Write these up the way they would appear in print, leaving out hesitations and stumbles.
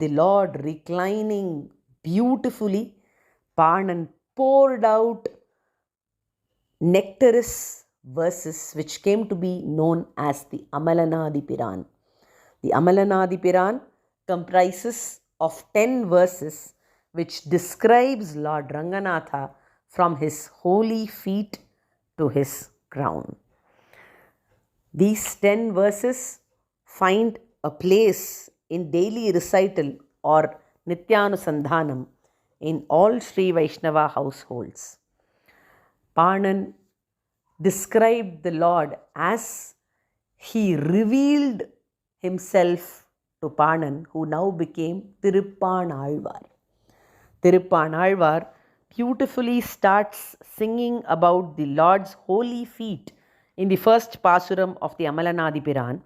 the Lord reclining beautifully, Panan poured out nectarous verses which came to be known as the Amalanadipiran. The Amalanadipiran comprises of 10 verses which describes Lord Ranganatha from his holy feet to his crown. These 10 verses find a place in daily recital or Nityanusandhanam in all Sri Vaishnava households. Panan described the Lord as he revealed himself to Panan, who now became Tiruppanalvar. Tiruppanalvar beautifully starts singing about the Lord's holy feet in the first Pasuram of the Amalanadipiran,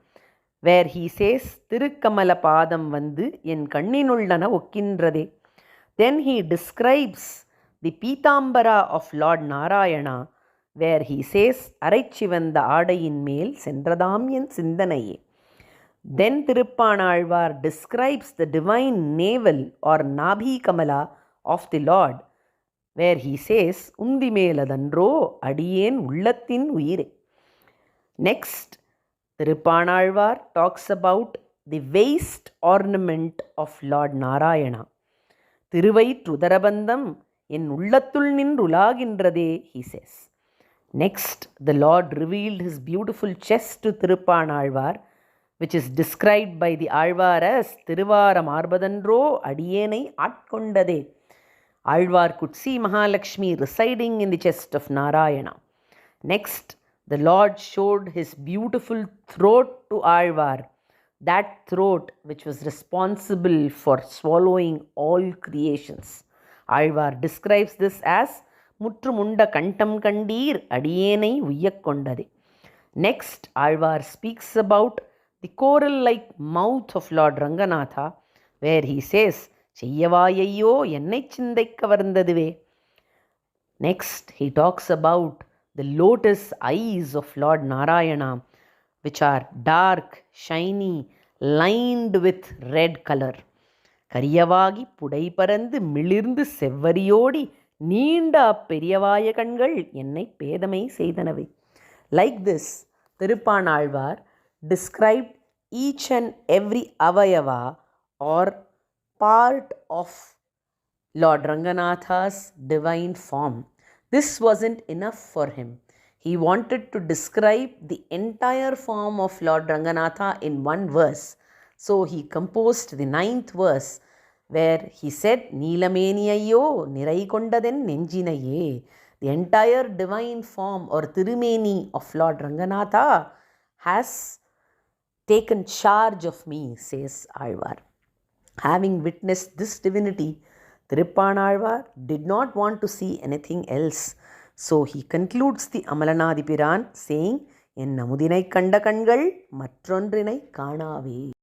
where he says, Tirukkamala Padam Vandu en Kanninullana Okkindrade. Then he describes the Pitambara of Lord Narayana, where he says, Araichivanda Adayin Mel Sendradamyan Sindanaye. Then Tiruppanalvar describes the divine navel or Nabhi Kamala of the Lord, where he says, Undi Meladandro Adiyen Ullathin Uire. Next, Tiruppanalvar talks about the waist ornament of Lord Narayana. Thiruvaitrudharabandam en ullathul ninrulagindrathe, he says. Next, the Lord revealed his beautiful chest to Tiruppanalvar, which is described by the Alvar as Thiruvaram Arbadandro Adiyenai Atkondade. Alvar could see Mahalakshmi residing in the chest of Narayana. Next, the Lord showed his beautiful throat to Alvar, that throat which was responsible for swallowing all creations. Alvar describes this as Mutrumunda Kantam Kandir Adiyenai Uyakkondade. Next, Alvar speaks about the coral-like mouth of Lord Ranganatha, where he says, Cheyyavayayyo ennai chindai kavarndaduve. Next, he talks about the lotus eyes of Lord Narayana, which are dark, shiny, lined with red color. Kariyavagi pudai parandu milirndu sevvariyodi neenda periyavaya kangal ennai pedamai seidanave. Like this, Tiruppanalvar described each and every avayava or part of Lord Ranganatha's divine form. This wasn't enough for him. He wanted to describe the entire form of Lord Ranganatha in one verse. So he composed the 9th verse, where he said, Neelamaniyayyo Niraikondaden Nenjinaye. The entire divine form or Tirumeni of Lord Ranganatha has taken charge of me, says Alvar. Having witnessed this divinity, Tiruppanalvar did not want to see anything else. So he concludes the Amalanadipiran saying, En namudinai kanda kangal matrondrinai kanave.